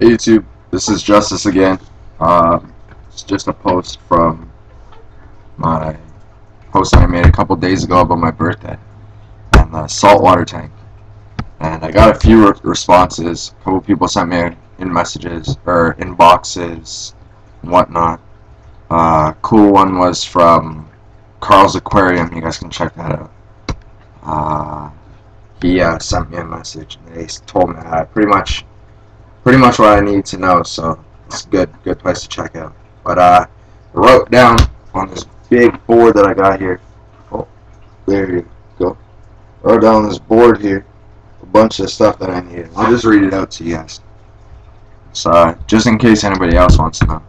Hey YouTube, this is Justice again. It's just a post from my post I made a couple days ago about my birthday and the saltwater tank. And I got a few responses. A couple people sent me in messages or inboxes and whatnot. Cool one was from Carl's Aquarium. You guys can check that out. He sent me a message and he told me pretty much what I need to know, so it's a good place to check out. But I wrote down on this big board that I got here. Oh, there you go. Wrote down on this board here a bunch of stuff that I needed. I'll just read it out to you guys. So just in case anybody else wants to know,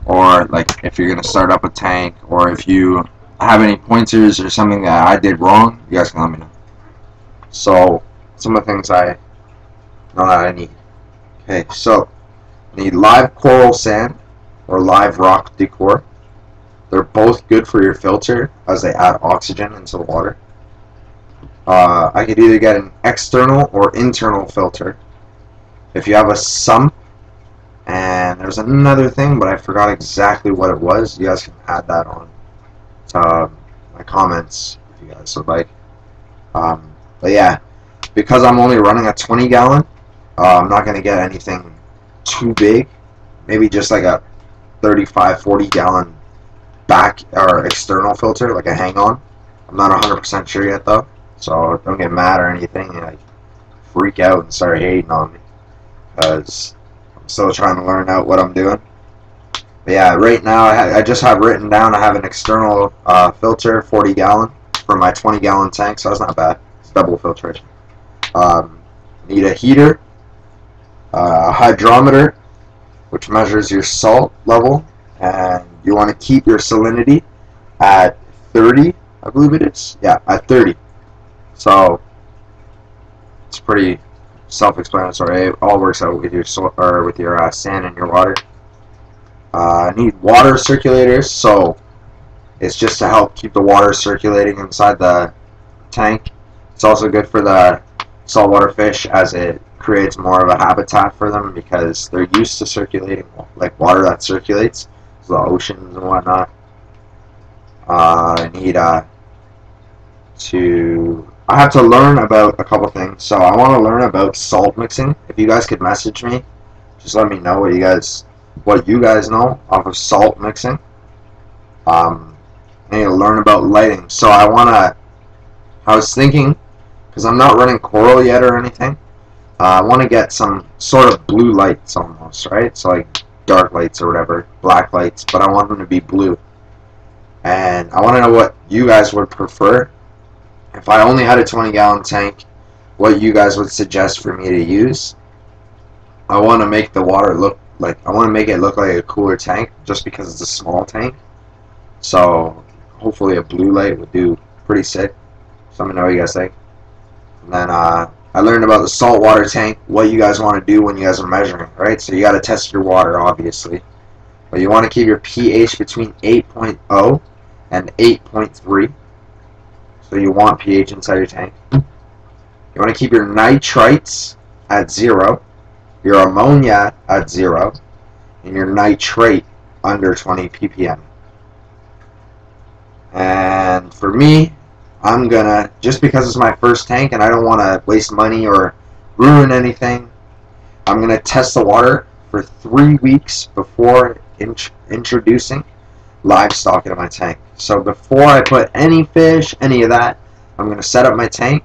or like if you're gonna start up a tank, or if you have any pointers or something that I did wrong, you guys can let me know. So some of the things I know that I need. Okay, so need live coral sand or live rock decor. They're both good for your filter as they add oxygen into the water. I could either get an external or internal filter. If you have a sump, and there's another thing, but I forgot exactly what it was. You guys can add that on to my comments if you guys would like. But yeah, because I'm only running a 20 gallon, I'm not going to get anything too big. Maybe just like a 35-40 gallon back or external filter, like a hang-on. I'm not 100% sure yet though, so don't get mad or anything and like freak out and start hating on me, because I'm still trying to learn out what I'm doing. But yeah, right now I just have written down I have an external filter, 40 gallon for my 20 gallon tank, so that's not bad. It's double filtration. Need a heater, a hydrometer, which measures your salt level, and you want to keep your salinity at 30, I believe it is. Yeah, at 30. So it's pretty self-explanatory. It all works out with your sand and your water. Need water circulators, so it's just to help keep the water circulating inside the tank. It's also good for the saltwater fish as it creates more of a habitat for them because they're used to circulating, like water that circulates, so the oceans and whatnot. I need I have to learn about a couple things, so I want to learn about salt mixing. If you guys could message me, just let me know what you guys know off of salt mixing. I need to learn about lighting, so I was thinking, because I'm not running coral yet or anything, I want to get some sort of blue lights almost, right? So like dark lights or whatever, black lights, but I want them to be blue. And I want to know what you guys would prefer. If I only had a 20 gallon tank, what you guys would suggest for me to use. I want to make the water look like, I want to make it look like a cooler tank just because it's a small tank. So hopefully a blue light would do pretty sick. So let me know what you guys think. And then I learned about the saltwater tank, what you guys want to do when you guys are measuring, right? So you got to test your water, obviously. But you want to keep your pH between 8.0 and 8.3. So you want pH inside your tank. You want to keep your nitrites at 0, your ammonia at 0, and your nitrate under 20 ppm. And for me, I'm gonna, just because it's my first tank and I don't want to waste money or ruin anything, I'm gonna test the water for 3 weeks before introducing livestock into my tank. So before I put any fish, any of that, I'm gonna set up my tank.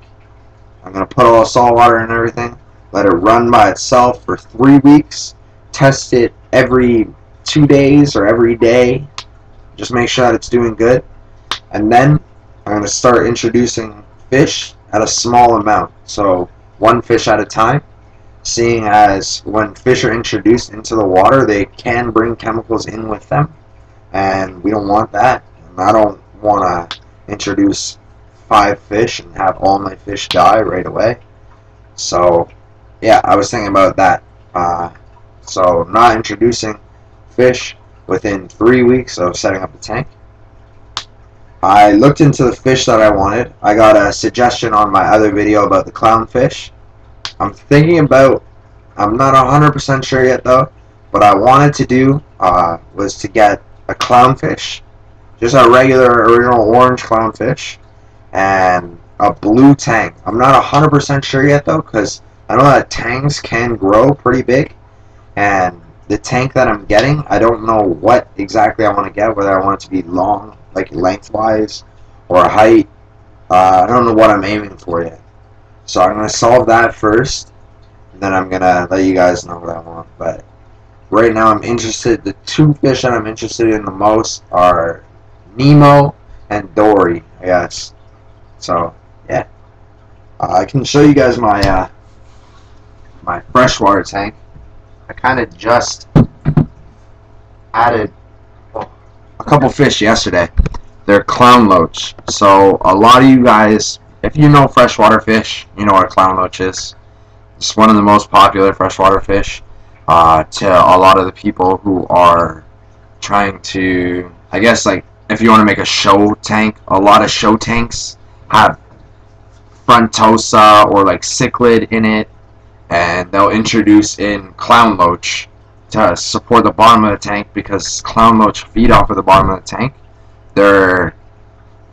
I'm gonna put all the salt water and everything, let it run by itself for 3 weeks, test it every 2 days or every day, just make sure that it's doing good, and then I'm going to start introducing fish at a small amount, so 1 fish at a time, seeing as when fish are introduced into the water, they can bring chemicals in with them, and we don't want that. And I don't want to introduce 5 fish and have all my fish die right away. So yeah, I was thinking about that. So not introducing fish within 3 weeks of setting up the tank. I looked into the fish that I wanted. I got a suggestion on my other video about the clownfish. I'm thinking about I'm not 100% sure yet though. What I wanted to do was to get a clownfish, just a regular original orange clownfish, and a blue tang. I'm not 100% sure yet though, because I know that tangs can grow pretty big, and the tank that I'm getting, I don't know what exactly I want to get, whether I want it to be long, like lengthwise, or height. I don't know what I'm aiming for yet. So I'm going to solve that first, and then I'm going to let you guys know what I want. But right now I'm interested, the two fish that I'm interested in the most are Nemo and Dory, I guess. So, yeah. I can show you guys my my freshwater tank. I kind of just added a couple fish yesterday. They're clown loach. So a lot of you guys, if you know freshwater fish, you know what a clown loach is. It's one of the most popular freshwater fish to a lot of the people who are trying to, I guess, like, if you want to make a show tank, a lot of show tanks have frontosa or like cichlid in it, and they'll introduce in clown loach to support the bottom of the tank, because clown loach feed off of the bottom of the tank. Their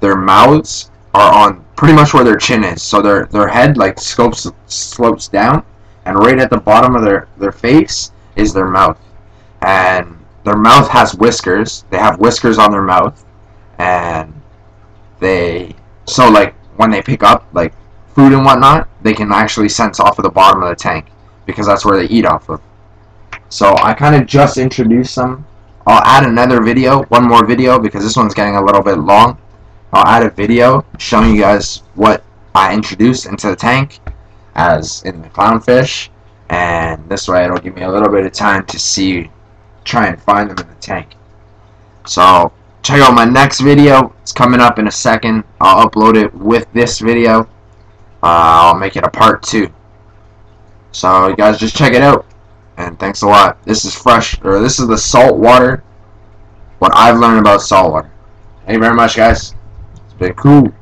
mouths are on pretty much where their chin is, so their head like slopes down, and right at the bottom of their face is their mouth, and their mouth has whiskers. They have whiskers on their mouth, and so like when they pick up like food and whatnot, they can actually sense off of the bottom of the tank, because that's where they eat off of. So I kind of just introduced them. I'll add another video, one more video, because this one's getting a little bit long. I'll add a video showing you guys what I introduced into the tank, as in the clownfish, and this way it'll give me a little bit of time to try and find them in the tank. So check out my next video. It's coming up in a second. I'll upload it with this video. I'll make it a part 2. So you guys just check it out, and thanks a lot. This is this is the saltwater, what I've learned about saltwater. Thank you very much, guys. It's been cool.